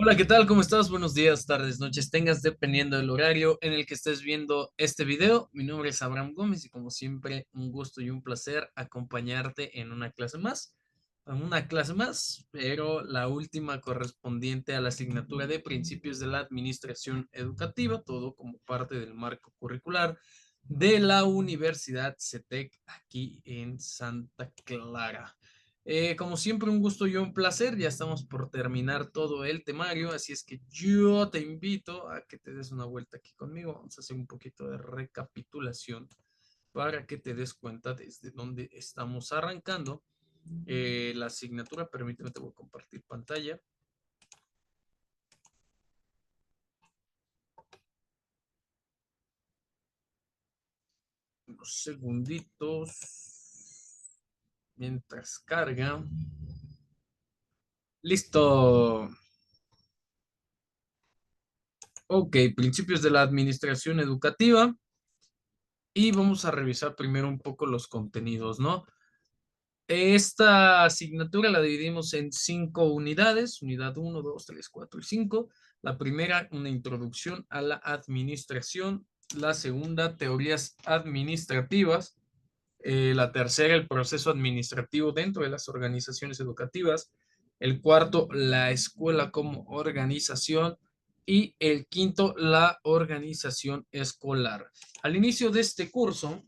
Hola, ¿qué tal? ¿Cómo estás? Buenos días, tardes, noches, tengas dependiendo del horario en el que estés viendo este video. Mi nombre es Abraham Gómez y como siempre, un gusto y un placer acompañarte en una clase más, pero la última correspondiente a la asignatura de Principios de la Administración Educativa, todo como parte del marco curricular de la Universidad CETEC aquí en Santa Clara. Como siempre, un gusto y un placer. Ya estamos por terminar todo el temario, así es que yo te invito a que te des una vuelta aquí conmigo. Vamos a hacer un poquito de recapitulación para que te des cuenta desde dónde estamos arrancando. La asignatura, permíteme, te voy a compartir pantalla. Unos segunditos mientras carga. Listo. Ok, principios de la administración educativa. Y vamos a revisar primero un poco los contenidos, ¿no? Esta asignatura la dividimos en 5 unidades, unidad 1, 2, 3, 4 y 5. La primera, una introducción a la administración. La segunda, teorías administrativas. La tercera, el proceso administrativo dentro de las organizaciones educativas. El cuarto, la escuela como organización. Y el quinto, la organización escolar. Al inicio de este curso,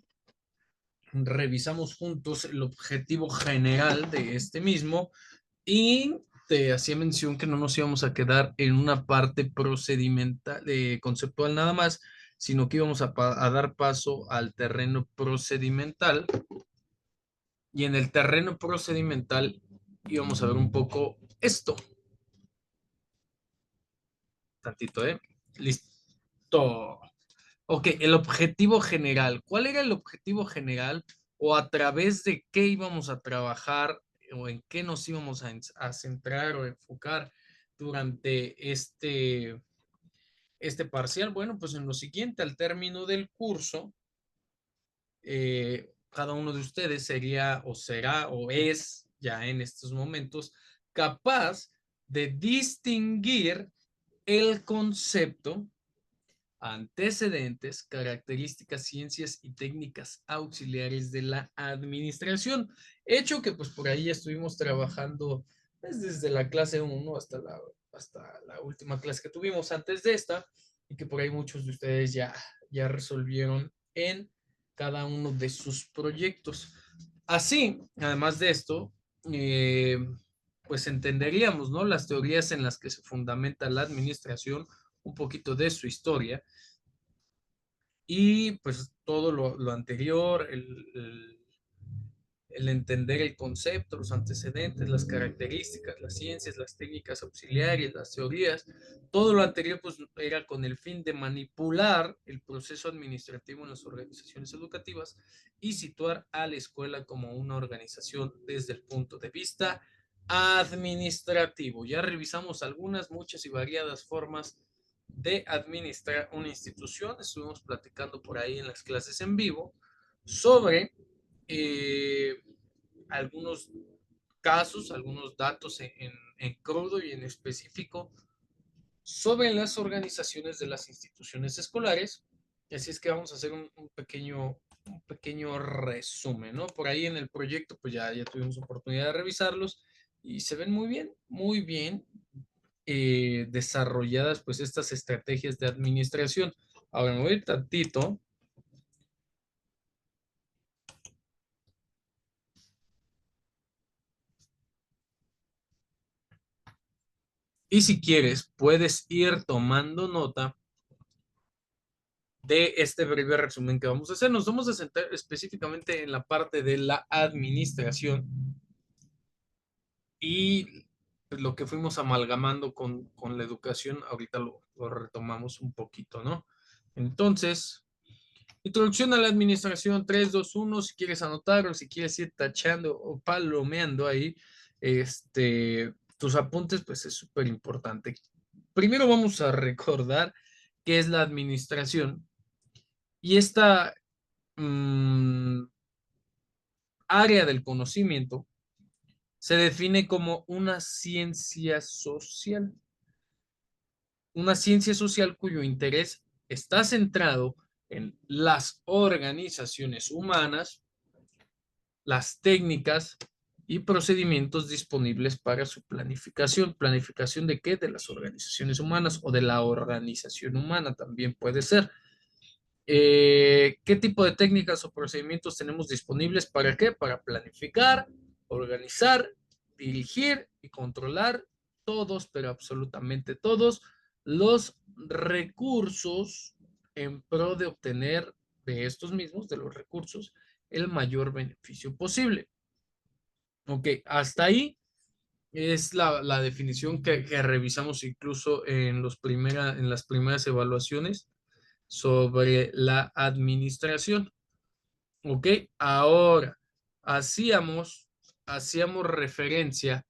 revisamos juntos el objetivo general de este mismo y te hacía mención que no nos íbamos a quedar en una parte procedimental, conceptual nada más, sino que íbamos a dar paso al terreno procedimental y en el terreno procedimental íbamos a ver un poco esto. Tantito, ¿eh? Listo. Ok, el objetivo general. ¿Cuál era el objetivo general o a través de qué íbamos a trabajar o en qué nos íbamos a centrar o enfocar durante este parcial? Bueno, pues en lo siguiente, al término del curso, cada uno de ustedes sería o será o es ya en estos momentos capaz de distinguir el concepto, antecedentes, características, ciencias y técnicas auxiliares de la administración. Hecho que pues por ahí ya estuvimos trabajando pues, desde la clase 1 hasta la última clase que tuvimos antes de esta y que por ahí muchos de ustedes ya resolvieron en cada uno de sus proyectos. Así, además de esto, pues entenderíamos, ¿no? Las teorías en las que se fundamenta la administración, un poquito de su historia y pues todo lo anterior, el entender el concepto, los antecedentes, las características, las ciencias, las técnicas auxiliares, las teorías, todo lo anterior pues era con el fin de manipular el proceso administrativo en las organizaciones educativas y situar a la escuela como una organización desde el punto de vista administrativo. Ya revisamos algunas, muchas y variadas formas de administrar una institución. Estuvimos platicando por ahí en las clases en vivo sobre algunos casos, algunos datos en crudo y en específico sobre las organizaciones de las instituciones escolares. Y así es que vamos a hacer un pequeño resumen, ¿no? Por ahí en el proyecto, pues ya tuvimos oportunidad de revisarlos y se ven muy bien desarrolladas pues estas estrategias de administración. Ahora me voy a ir tantito y si quieres puedes ir tomando nota de este breve resumen que vamos a hacer. Nos vamos a centrar específicamente en la parte de la administración y lo que fuimos amalgamando con la educación, ahorita lo retomamos un poquito, ¿no? Entonces, introducción a la administración 3, 2, 1, si quieres anotar o si quieres ir tachando o palomeando ahí, tus apuntes, pues es súper importante. Primero vamos a recordar qué es la administración y esta mmm, área del conocimiento se define como una ciencia social. una ciencia social cuyo interés está centrado en las organizaciones humanas, las técnicas y procedimientos disponibles para su planificación. ¿Planificación de qué? De las organizaciones humanas o de la organización humana también puede ser. ¿Qué tipo de técnicas o procedimientos tenemos disponibles? ¿Para qué? Para planificar, organizar, dirigir y controlar todos, pero absolutamente todos, los recursos en pro de obtener de estos mismos, de los recursos, el mayor beneficio posible. Ok, hasta ahí es la definición que revisamos incluso en las primeras evaluaciones sobre la administración. Ok, ahora hacíamos referencia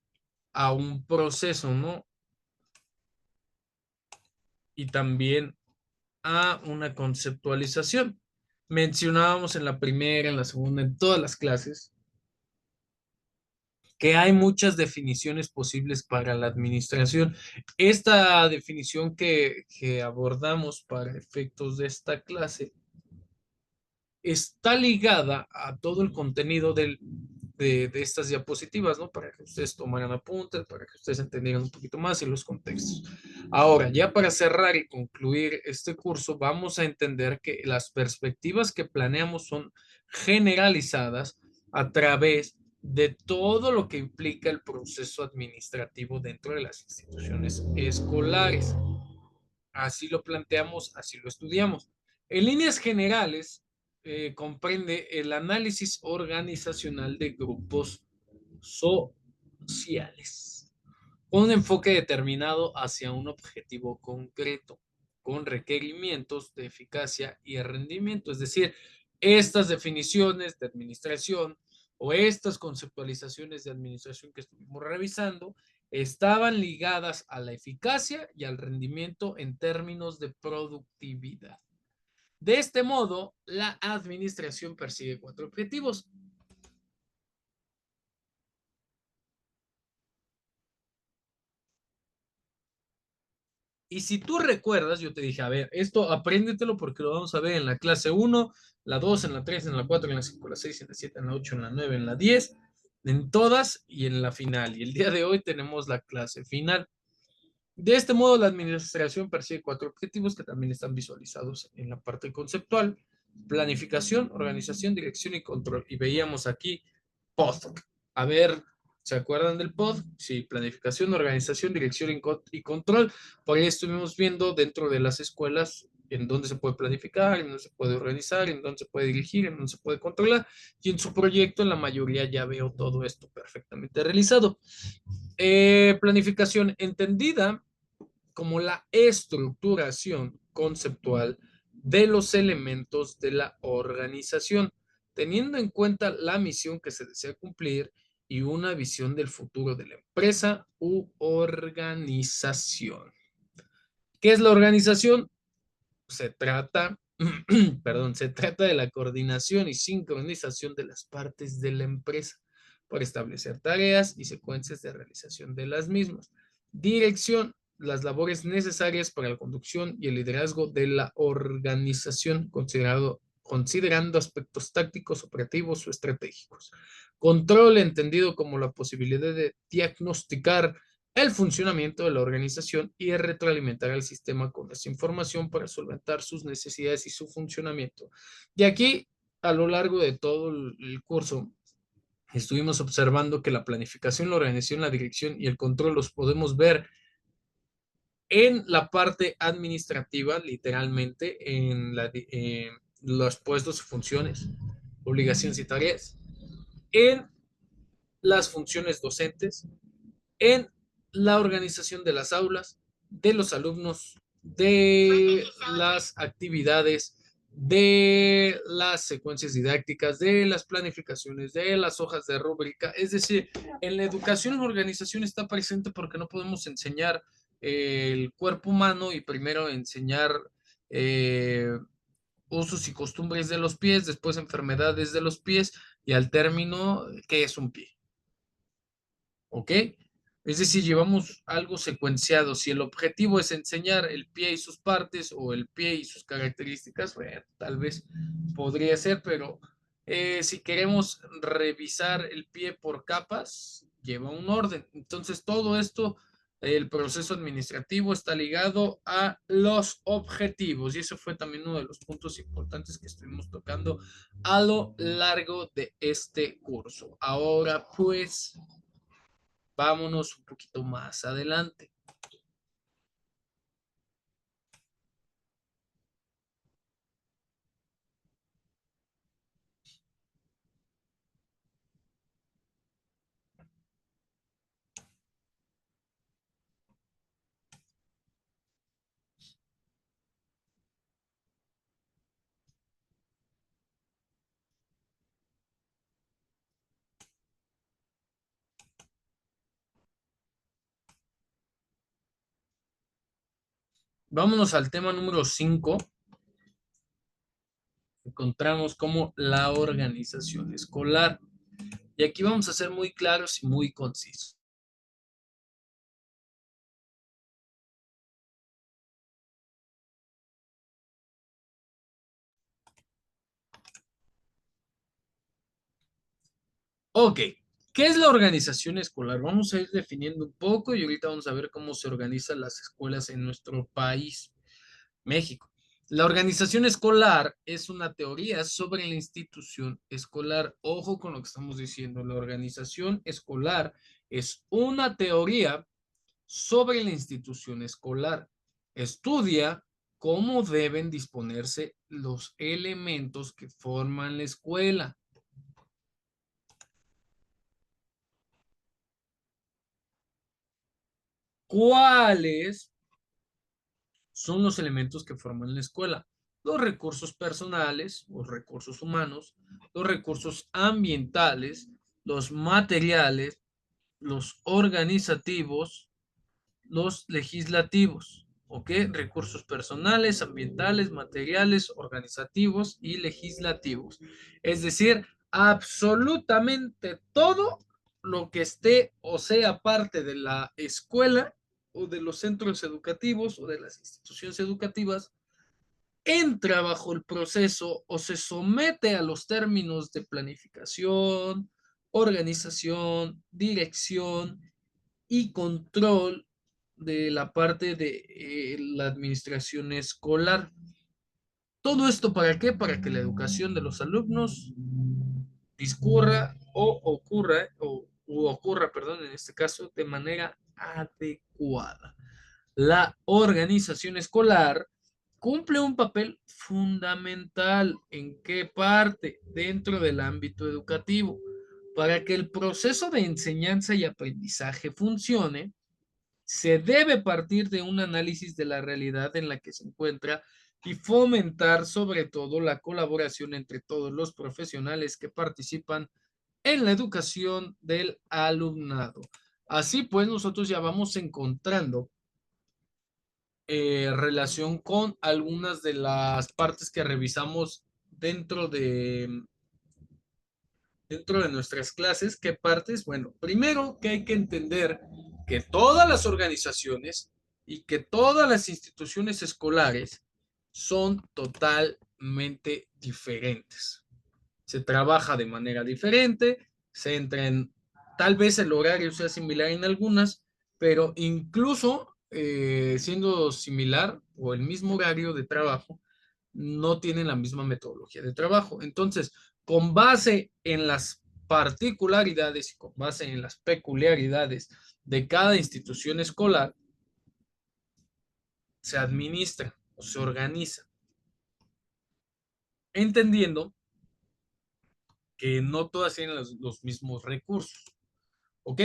a un proceso, ¿no? Y también a una conceptualización. Mencionábamos en la primera, en la segunda, en todas las clases, que hay muchas definiciones posibles para la administración. Esta definición que abordamos para efectos de esta clase está ligada a todo el contenido de estas diapositivas, ¿no? Para que ustedes tomaran apuntes, para que ustedes entendieran un poquito más y los contextos. Ahora, ya para cerrar y concluir este curso, vamos a entender que las perspectivas que planeamos son generalizadas a través de todo lo que implica el proceso administrativo dentro de las instituciones escolares. Así lo planteamos, así lo estudiamos. En líneas generales, comprende el análisis organizacional de grupos sociales, con un enfoque determinado hacia un objetivo concreto, con requerimientos de eficacia y rendimiento. Es decir, estas definiciones de administración o estas conceptualizaciones de administración que estuvimos revisando estaban ligadas a la eficacia y al rendimiento en términos de productividad. De este modo, la administración persigue cuatro objetivos. Y si tú recuerdas, yo te dije, a ver, esto apréndetelo porque lo vamos a ver en la clase 1, la 2, en la 3, en la 4, en la 5, en la 6, en la 7, en la 8, en la 9, en la 10, en todas y en la final. Y el día de hoy tenemos la clase final. De este modo, la administración persigue cuatro objetivos que también están visualizados en la parte conceptual: planificación, organización, dirección y control. Y veíamos aquí POD. A ver, ¿se acuerdan del POD? Sí, planificación, organización, dirección y control. Por ahí estuvimos viendo dentro de las escuelas en dónde se puede planificar, en dónde se puede organizar, en dónde se puede dirigir, en dónde se puede controlar. Y en su proyecto, en la mayoría, ya veo todo esto perfectamente realizado. Planificación entendida como la estructuración conceptual de los elementos de la organización, teniendo en cuenta la misión que se desea cumplir y una visión del futuro de la empresa u organización. ¿Qué es la organización? Se trata, perdón, se trata de la coordinación y sincronización de las partes de la empresa para establecer tareas y secuencias de realización de las mismas. Dirección, las labores necesarias para la conducción y el liderazgo de la organización, considerando aspectos tácticos, operativos o estratégicos. Control, entendido como la posibilidad de diagnosticar el funcionamiento de la organización y retroalimentar al sistema con esa información para solventar sus necesidades y su funcionamiento. Y aquí, a lo largo de todo el curso, estuvimos observando que la planificación, la organización, la dirección y el control los podemos ver en la parte administrativa, literalmente, los puestos y funciones, obligaciones y tareas, en las funciones docentes, en la organización de las aulas, de los alumnos, de las actividades, de las secuencias didácticas, de las planificaciones, de las hojas de rúbrica. Es decir, en la educación la organización está presente porque no podemos enseñar el cuerpo humano y primero enseñar usos y costumbres de los pies, después enfermedades de los pies y al término, ¿qué es un pie? ¿Ok? Es decir, llevamos algo secuenciado. Si el objetivo es enseñar el pie y sus partes o el pie y sus características, bueno, tal vez podría ser, pero si queremos revisar el pie por capas, lleva un orden. Entonces, todo esto, el proceso administrativo está ligado a los objetivos y eso fue también uno de los puntos importantes que estuvimos tocando a lo largo de este curso. Ahora, pues vámonos un poquito más adelante. Vámonos al tema número 5. Encontramos como la organización escolar. Y aquí vamos a ser muy claros y muy concisos. Ok, ¿qué es la organización escolar? Vamos a ir definiendo un poco y ahorita vamos a ver cómo se organizan las escuelas en nuestro país, México. La organización escolar es una teoría sobre la institución escolar. Ojo con lo que estamos diciendo. La organización escolar es una teoría sobre la institución escolar. Estudia cómo deben disponerse los elementos que forman la escuela. ¿Cuáles son los elementos que forman la escuela? Los recursos personales, los recursos humanos, los recursos ambientales, los materiales, los organizativos, los legislativos, ¿ok? Recursos personales, ambientales, materiales, organizativos y legislativos. Es decir, absolutamente todo lo que esté o sea parte de la escuela o de los centros educativos o de las instituciones educativas entra bajo el proceso o se somete a los términos de planificación, organización, dirección y control de la parte de la administración escolar. ¿Todo esto para qué? Para que la educación de los alumnos discurra o ocurra, perdón, en este caso, de manera adecuada. La organización escolar cumple un papel fundamental. ¿En qué parte? Dentro del ámbito educativo. Para que el proceso de enseñanza y aprendizaje funcione, se debe partir de un análisis de la realidad en la que se encuentra y fomentar sobre todo la colaboración entre todos los profesionales que participan en la educación del alumnado. Así pues, nosotros ya vamos encontrando relación con algunas de las partes que revisamos dentro de nuestras clases. ¿Qué partes? Bueno, primero que hay que entender que todas las organizaciones y que todas las instituciones escolares son totalmente diferentes. Se trabaja de manera diferente, se entra en, tal vez el horario sea similar en algunas, pero incluso siendo similar o el mismo horario de trabajo, no tienen la misma metodología de trabajo. Entonces, con base en las particularidades y con base en las peculiaridades de cada institución escolar, se administra o se organiza, entendiendo que no todas tienen los mismos recursos. ¿Ok?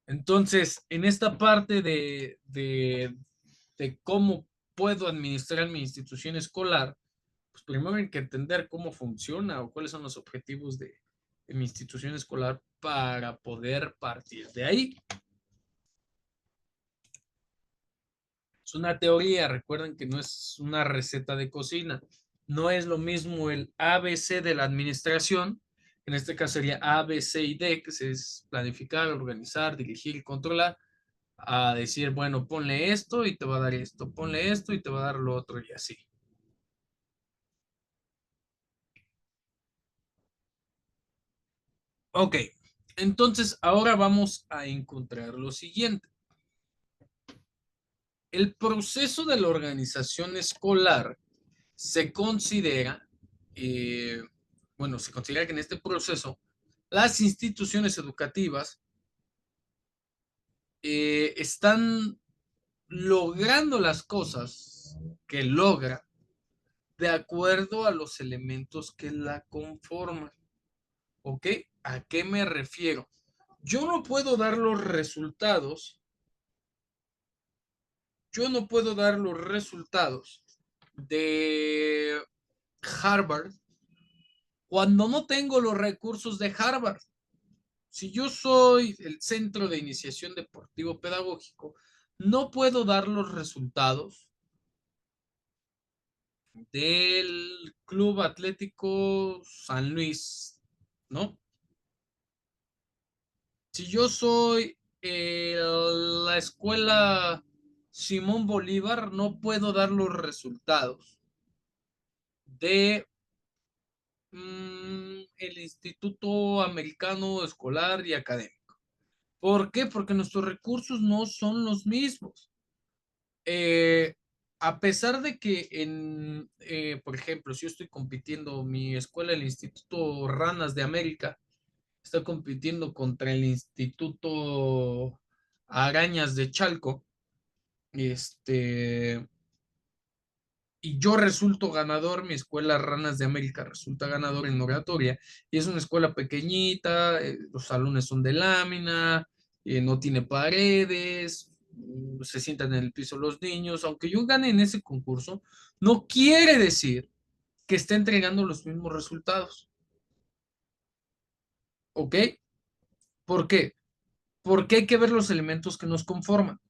Entonces, en esta parte de cómo puedo administrar mi institución escolar, pues primero hay que entender cómo funciona o cuáles son los objetivos de mi institución escolar para poder partir de ahí. Es una teoría, recuerden que no es una receta de cocina. No es lo mismo el ABC de la administración En este caso sería A, B, C y D, que es planificar, organizar, dirigir y controlar, a decir, bueno, ponle esto y te va a dar esto, ponle esto y te va a dar lo otro y así. Ok, entonces ahora vamos a encontrar lo siguiente. El proceso de la organización escolar se considera, eh, bueno, se considera que en este proceso las instituciones educativas están logrando las cosas que logra de acuerdo a los elementos que la conforman. ¿Ok? ¿A qué me refiero? Yo no puedo dar los resultados, yo no puedo dar los resultados de Harvard cuando no tengo los recursos de Harvard. Si yo soy el Centro de Iniciación Deportivo Pedagógico, no puedo dar los resultados del Club Atlético San Luis, ¿no? Si yo soy la escuela Simón Bolívar, no puedo dar los resultados de el Instituto Americano Escolar y Académico. ¿Por qué? Porque nuestros recursos no son los mismos. Eh, a pesar de que por ejemplo, si yo estoy compitiendo, mi escuela, el Instituto Ranas de América, está compitiendo contra el Instituto Arañas de Chalco, este, y yo resulto ganador, mi escuela Ranas de América resulta ganador en oratoria, y es una escuela pequeñita, los salones son de lámina, no tiene paredes, se sientan en el piso los niños, aunque yo gane en ese concurso, no quiere decir que esté entregando los mismos resultados, ¿ok? ¿Por qué? Porque hay que ver los elementos que nos conforman.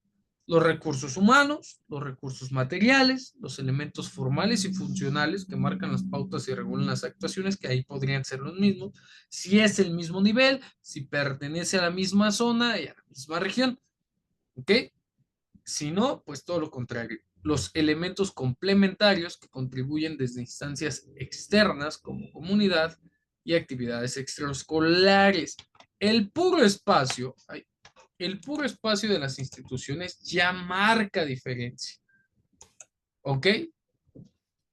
Los recursos humanos, los recursos materiales, los elementos formales y funcionales que marcan las pautas y regulan las actuaciones, que ahí podrían ser los mismos, si es el mismo nivel, si pertenece a la misma zona y a la misma región, ¿ok? Si no, pues todo lo contrario. Los elementos complementarios que contribuyen desde instancias externas como comunidad y actividades extraescolares. El puro espacio, el puro espacio de las instituciones ya marca diferencia. ¿Ok?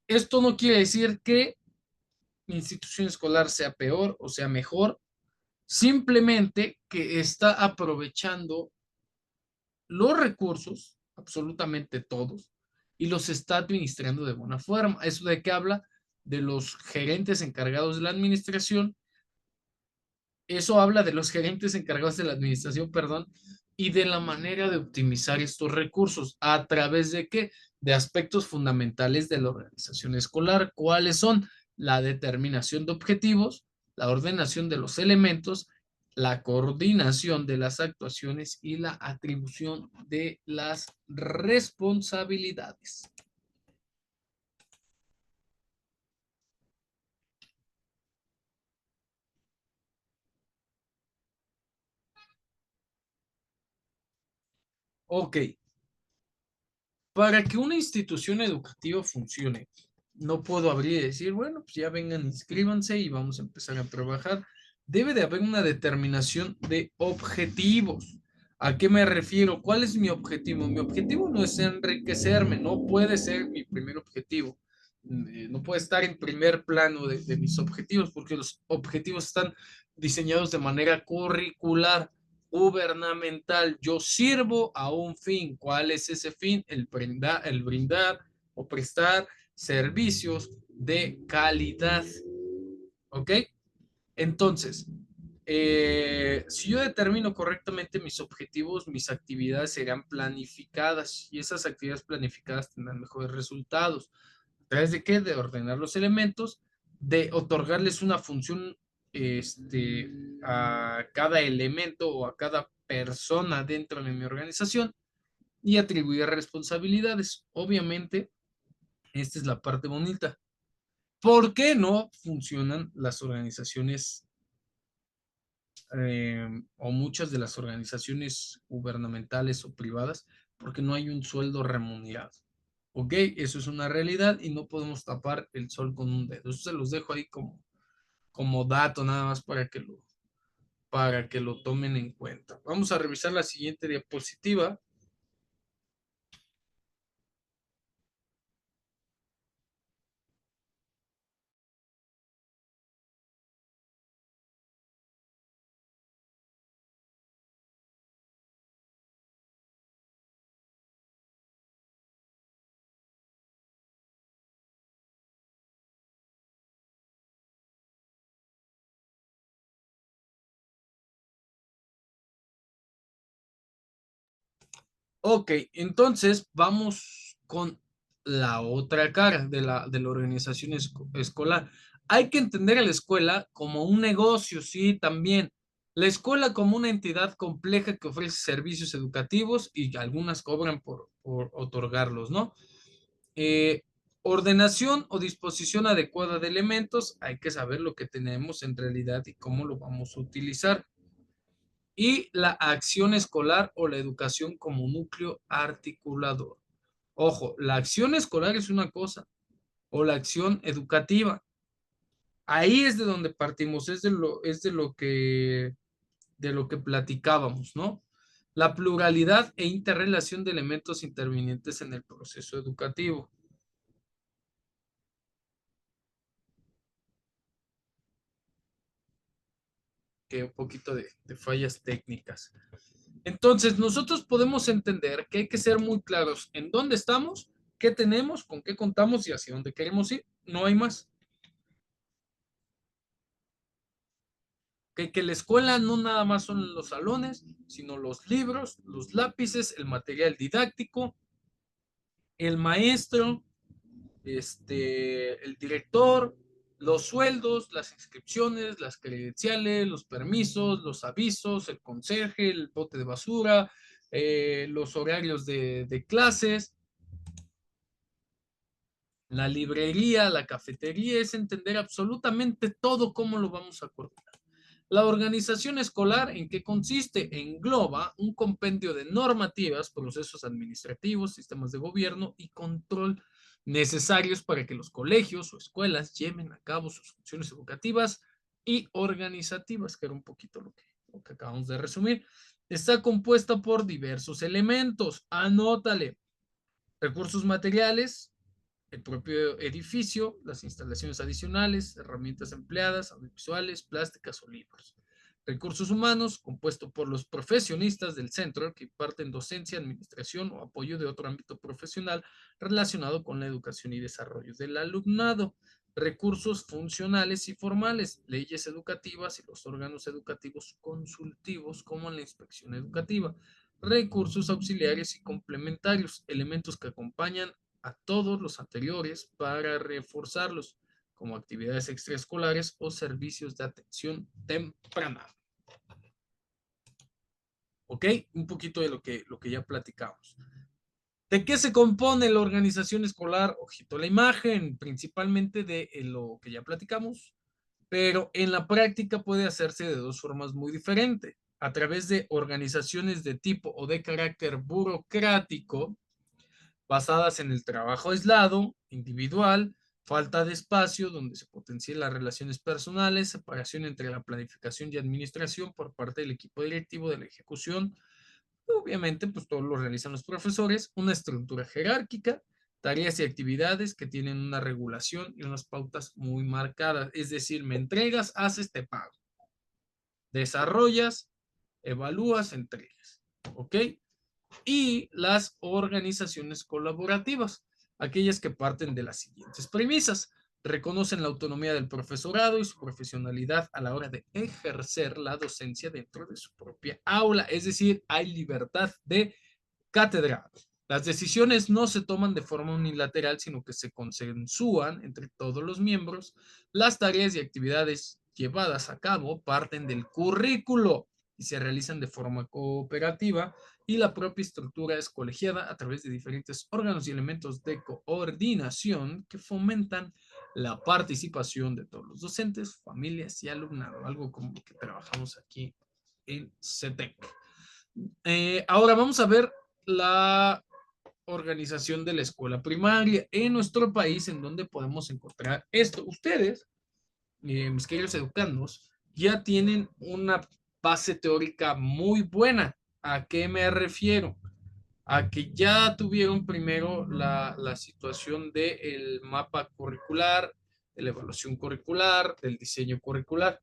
Esto no quiere decir que mi institución escolar sea peor o sea mejor, simplemente que está aprovechando los recursos, absolutamente todos, y los está administrando de buena forma. ¿Eso de qué habla? De los gerentes encargados de la administración. Eso habla de los gerentes encargados de la administración, perdón, y de la manera de optimizar estos recursos. ¿A través de qué? De aspectos fundamentales de la organización escolar. ¿Cuáles son? La determinación de objetivos, la ordenación de los elementos, la coordinación de las actuaciones y la atribución de las responsabilidades. Ok, para que una institución educativa funcione, no puedo abrir y decir, bueno, pues ya vengan, inscríbanse y vamos a empezar a trabajar. Debe de haber una determinación de objetivos. ¿A qué me refiero? ¿Cuál es mi objetivo? Mi objetivo no es enriquecerme, no puede ser mi primer objetivo. No puede estar en primer plano de mis objetivos porque los objetivos están diseñados de manera curricular, gubernamental. Yo sirvo a un fin. ¿Cuál es ese fin? El brindar o prestar servicios de calidad. ¿Ok? Entonces, si yo determino correctamente mis objetivos, mis actividades serán planificadas y esas actividades planificadas tendrán mejores resultados. ¿A través de qué? De ordenar los elementos, de otorgarles una función a cada elemento o a cada persona dentro de mi organización y atribuir responsabilidades. Obviamente, esta es la parte bonita. ¿Por qué no funcionan las organizaciones o muchas de las organizaciones gubernamentales o privadas porque no hay un sueldo remunerado. ¿Ok? Eso es una realidad y no podemos tapar el sol con un dedo. Eso se los dejo ahí como dato nada más para que lo tomen en cuenta. Vamos a revisar la siguiente diapositiva. Ok, entonces vamos con la otra cara de la organización escolar. Hay que entender a la escuela como un negocio, sí, también. La escuela como una entidad compleja que ofrece servicios educativos y algunas cobran por otorgarlos, ¿no? Eh, ordenación o disposición adecuada de elementos, hay que saber lo que tenemos en realidad y cómo lo vamos a utilizar. Y la acción escolar o la educación como núcleo articulador. Ojo, la acción escolar es una cosa, o la acción educativa. Ahí es de donde partimos, de lo que platicábamos, ¿no? La pluralidad e interrelación de elementos intervinientes en el proceso educativo. Que un poquito de fallas técnicas. Entonces, nosotros podemos entender que hay que ser muy claros en dónde estamos, qué tenemos, con qué contamos y hacia dónde queremos ir. No hay más. Que la escuela no nada más son los salones, sino los libros, los lápices, el material didáctico, el maestro, el director, los sueldos, las inscripciones, las credenciales, los permisos, los avisos, el conserje, el bote de basura, los horarios de clases, la librería, la cafetería, es entender absolutamente todo cómo lo vamos a coordinar. La organización escolar, ¿en qué consiste? Engloba un compendio de normativas, procesos administrativos, sistemas de gobierno y control necesarios para que los colegios o escuelas lleven a cabo sus funciones educativas y organizativas, que era un poquito lo que acabamos de resumir. Está compuesta por diversos elementos. Anótale. Recursos materiales, el propio edificio, las instalaciones adicionales, herramientas empleadas, audiovisuales, plásticas o libros. Recursos humanos, compuesto por los profesionistas del centro que imparten docencia, administración o apoyo de otro ámbito profesional relacionado con la educación y desarrollo del alumnado. Recursos funcionales y formales, leyes educativas y los órganos educativos consultivos como la inspección educativa. Recursos auxiliares y complementarios, elementos que acompañan a todos los anteriores para reforzarlos, como actividades extraescolares o servicios de atención temprana. ¿Ok? Un poquito de lo que ya platicamos. ¿De qué se compone la organización escolar? Ojito la imagen, principalmente de lo que ya platicamos, pero en la práctica puede hacerse de dos formas muy diferentes. A través de organizaciones de tipo o de carácter burocrático, basadas en el trabajo aislado, individual, falta de espacio donde se potencien las relaciones personales, separación entre la planificación y administración por parte del equipo directivo de la ejecución. Obviamente, pues todo lo realizan los profesores, una estructura jerárquica, tareas y actividades que tienen una regulación y unas pautas muy marcadas. Es decir, me entregas, haces, te pago. Desarrollas, evalúas, entregas. ¿Ok? Y las organizaciones colaborativas, aquellas que parten de las siguientes premisas. Reconocen la autonomía del profesorado y su profesionalidad a la hora de ejercer la docencia dentro de su propia aula, es decir, hay libertad de cátedra. Las decisiones no se toman de forma unilateral, sino que se consensúan entre todos los miembros. Las tareas y actividades llevadas a cabo parten del currículo y se realizan de forma cooperativa, y la propia estructura es colegiada a través de diferentes órganos y elementos de coordinación que fomentan la participación de todos los docentes, familias y alumnado, algo como lo que trabajamos aquí en CETEC. Ahora vamos a ver la organización de la escuela primaria en nuestro país, en donde podemos encontrar esto. Ustedes, mis queridos educandos, ya tienen una base teórica muy buena. ¿A qué me refiero? A que ya tuvieron primero la situación del mapa curricular, de la evaluación curricular, del diseño curricular.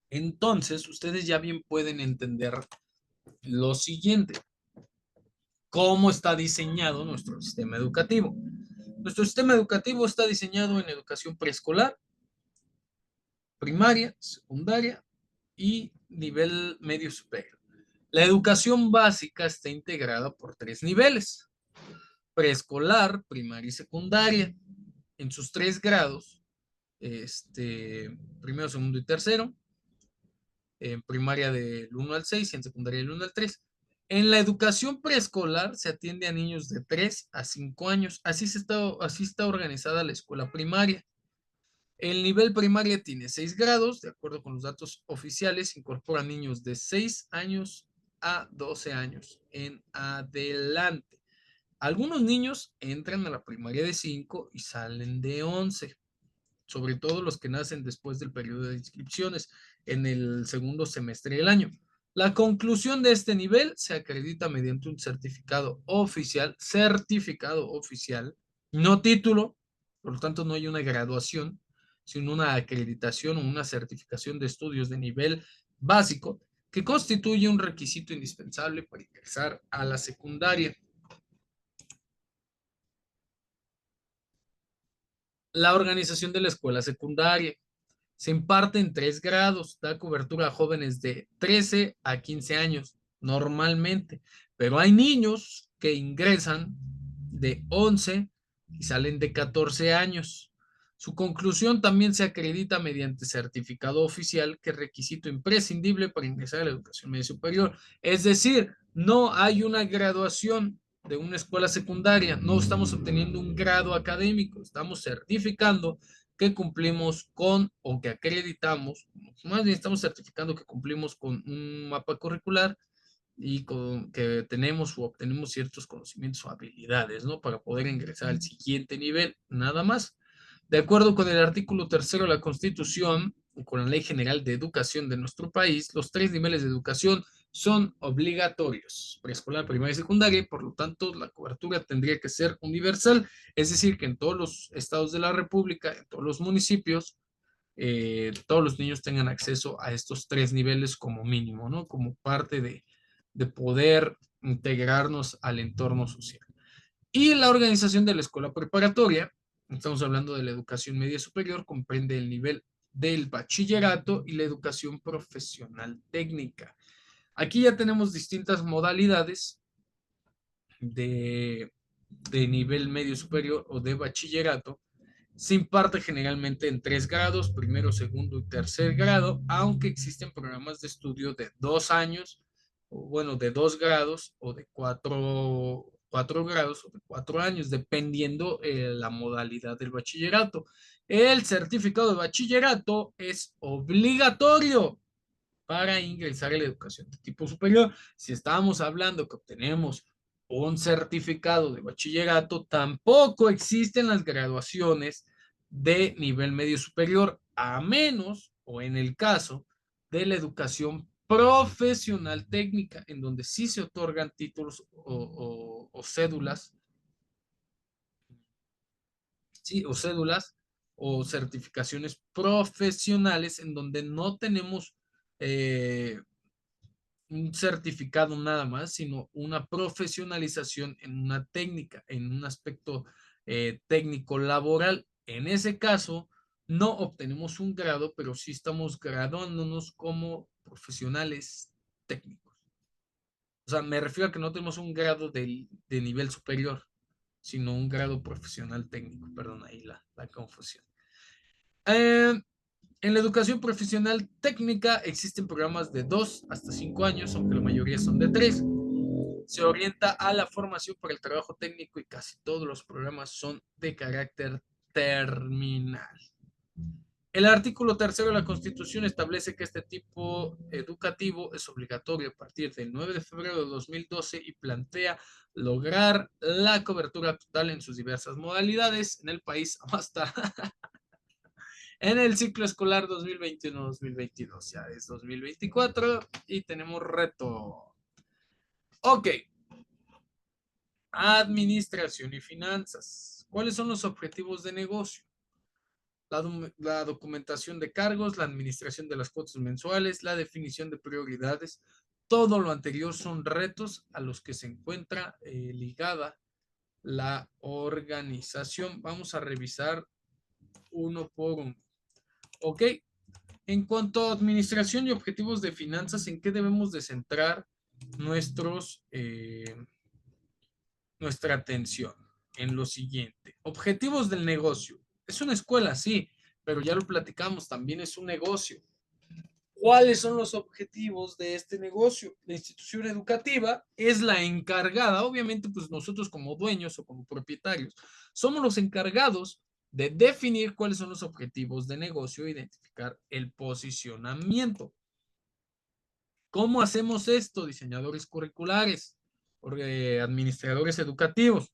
Entonces, ustedes ya bien pueden entender lo siguiente: cómo está diseñado nuestro sistema educativo. Nuestro sistema educativo está diseñado en educación preescolar, primaria, secundaria y nivel medio superior. La educación básica está integrada por 3 niveles: preescolar, primaria y secundaria, en sus 3 grados, primero, segundo y tercero, en primaria del 1 al 6 y en secundaria del 1 al 3. En la educación preescolar se atiende a niños de 3 a 5 años. Así está organizada la escuela primaria. El nivel primaria tiene 6 grados, de acuerdo con los datos oficiales, incorpora niños de 6 años a 12 años en adelante. Algunos niños entran a la primaria de 5 y salen de 11, sobre todo los que nacen después del periodo de inscripciones en el segundo semestre del año. La conclusión de este nivel se acredita mediante un certificado oficial, no título, por lo tanto no hay una graduación, sino una acreditación o una certificación de estudios de nivel básico que constituye un requisito indispensable para ingresar a la secundaria. La organización de la escuela secundaria se imparte en 3 grados, da cobertura a jóvenes de 13 a 15 años normalmente, pero hay niños que ingresan de 11 y salen de 14 años. Su conclusión también se acredita mediante certificado oficial, que es requisito imprescindible para ingresar a la educación media superior. Es decir, no hay una graduación de una escuela secundaria, no estamos obteniendo un grado académico, estamos certificando que cumplimos con, o que acreditamos, más bien estamos certificando que cumplimos con un mapa curricular y con que tenemos o obtenemos ciertos conocimientos o habilidades, ¿no? Para poder ingresar al siguiente nivel, nada más. De acuerdo con el artículo 3 de la Constitución y con la Ley General de Educación de nuestro país, los 3 niveles de educación son obligatorios: preescolar, primaria y secundaria, y por lo tanto la cobertura tendría que ser universal, es decir, que en todos los estados de la República, en todos los municipios, todos los niños tengan acceso a estos 3 niveles como mínimo, ¿no? Como parte de poder integrarnos al entorno social. Y la organización de la escuela preparatoria, estamos hablando de la educación media superior, comprende el nivel del bachillerato y la educación profesional técnica. Aquí ya tenemos distintas modalidades de, de nivel medio superior o de bachillerato. Se imparte generalmente en 3 grados: primero, segundo y tercer grado, aunque existen programas de estudio de 2 años, o bueno, de 2 grados o de cuatro grados o de 4 años, dependiendo la modalidad del bachillerato. El certificado de bachillerato es obligatorio para ingresar a la educación de tipo superior. Si estábamos hablando que obtenemos un certificado de bachillerato, tampoco existen las graduaciones de nivel medio superior, a menos o en el caso de la educación profesional técnica, en donde sí se otorgan títulos o cédulas, sí, o cédulas o certificaciones profesionales, en donde no tenemos un certificado nada más, sino una profesionalización en una técnica, en un aspecto técnico laboral. En ese caso, no obtenemos un grado, pero sí estamos graduándonos como profesionales técnicos. O sea, me refiero a que no tenemos un grado de nivel superior, sino un grado profesional técnico. Perdón, ahí la confusión. Eh, En la educación profesional técnica existen programas de 2 hasta 5 años, aunque la mayoría son de 3. Se orienta a la formación para el trabajo técnico y casi todos los programas son de carácter terminal. El artículo tercero de la Constitución establece que este tipo educativo es obligatorio a partir del 9 de febrero de 2012 y plantea lograr la cobertura total en sus diversas modalidades en el país hasta en el ciclo escolar 2021-2022. Ya es 2024 y tenemos reto. Ok, administración y finanzas. ¿Cuáles son los objetivos de negocio? La documentación de cargos, la administración de las cuotas mensuales, la definición de prioridades. Todo lo anterior son retos a los que se encuentra ligada la organización. Vamos a revisar uno por uno. Ok, en cuanto a administración y objetivos de finanzas, ¿en qué debemos de centrar nuestra atención? En lo siguiente. Objetivos del negocio. Es una escuela, sí, pero ya lo platicamos, también es un negocio. ¿Cuáles son los objetivos de este negocio? La institución educativa es la encargada, obviamente, pues nosotros como dueños o como propietarios, somos los encargados de definir cuáles son los objetivos de negocio e identificar el posicionamiento. ¿Cómo hacemos esto? Diseñadores curriculares, administradores educativos,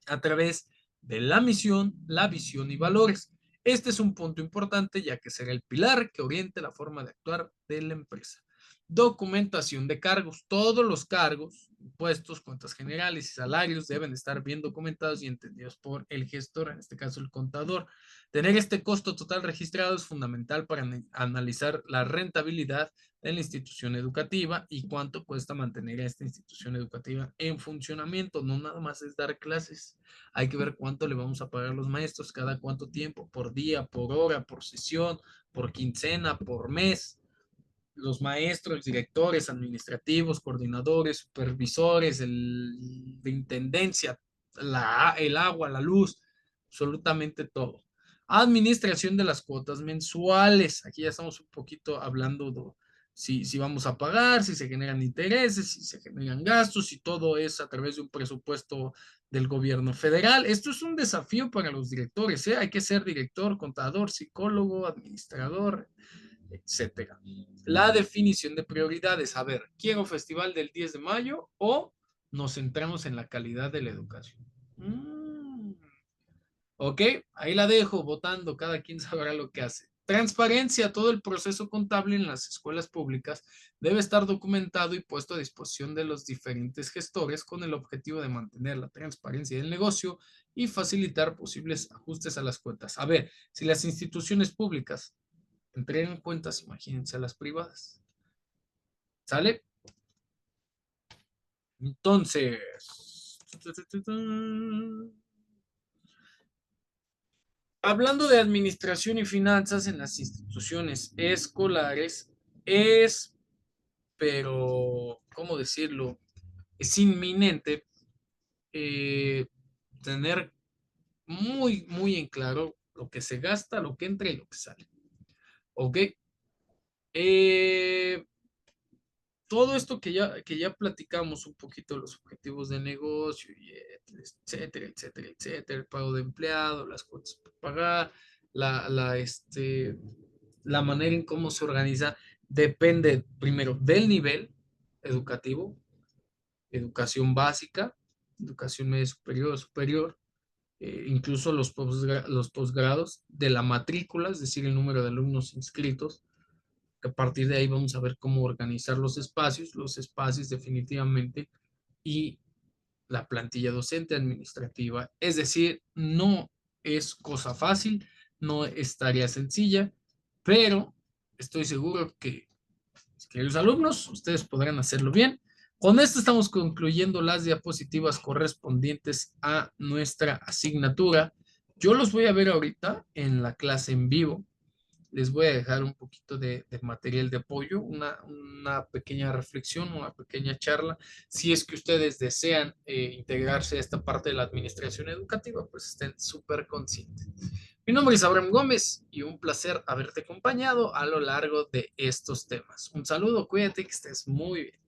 a través de la misión, la visión y valores. Este es un punto importante ya que será el pilar que oriente la forma de actuar de la empresa. Documentación de cargos. Todos los cargos, impuestos, cuentas generales y salarios deben estar bien documentados y entendidos por el gestor, en este caso el contador. Tener este costo total registrado es fundamental para analizar la rentabilidad de la institución educativa y cuánto cuesta mantener a esta institución educativa en funcionamiento. No nada más es dar clases, hay que ver cuánto le vamos a pagar a los maestros, cada cuánto tiempo, por día, por hora, por sesión, por quincena, por mes. Los maestros, directores administrativos, coordinadores, supervisores, de intendencia, el agua, la luz, absolutamente todo. Administración de las cuotas mensuales. Aquí ya estamos un poquito hablando de si vamos a pagar, si se generan intereses, si se generan gastos, si todo es a través de un presupuesto del gobierno federal. Esto es un desafío para los directores, ¿eh? Hay que ser director, contador, psicólogo, administrador, etcétera. La definición de prioridades. A ver, ¿quiero festival del 10 de mayo o nos centramos en la calidad de la educación? Ok, ahí la dejo votando, cada quien sabrá lo que hace. Transparencia, todo el proceso contable en las escuelas públicas debe estar documentado y puesto a disposición de los diferentes gestores con el objetivo de mantener la transparencia del negocio y facilitar posibles ajustes a las cuentas. A ver, si las instituciones públicas entregan cuentas, imagínense a las privadas. ¿Sale? Entonces, hablando de administración y finanzas en las instituciones escolares, pero, ¿cómo decirlo? Es inminente tener muy, muy en claro lo que se gasta, lo que entra y lo que sale. ¿Ok? Eh, todo esto que ya platicamos un poquito, los objetivos de negocio, y etcétera, etcétera, etcétera, el pago de empleado, las cuotas por pagar, la manera en cómo se organiza, depende primero del nivel educativo, educación básica, educación media superior, superior, incluso los posgrados, de la matrícula, es decir, el número de alumnos inscritos. A partir de ahí vamos a ver cómo organizar los espacios definitivamente, y la plantilla docente administrativa. Es decir, no es cosa fácil, no es tarea sencilla, pero estoy seguro que, queridos alumnos, ustedes podrán hacerlo bien. Con esto estamos concluyendo las diapositivas correspondientes a nuestra asignatura. Yo los voy a ver ahorita en la clase en vivo. Les voy a dejar un poquito de material de apoyo, una pequeña reflexión, una pequeña charla. Si es que ustedes desean integrarse a esta parte de la administración educativa, pues estén súper conscientes. Mi nombre es Abraham Gómez y un placer haberte acompañado a lo largo de estos temas. Un saludo, cuídate, que estés muy bien.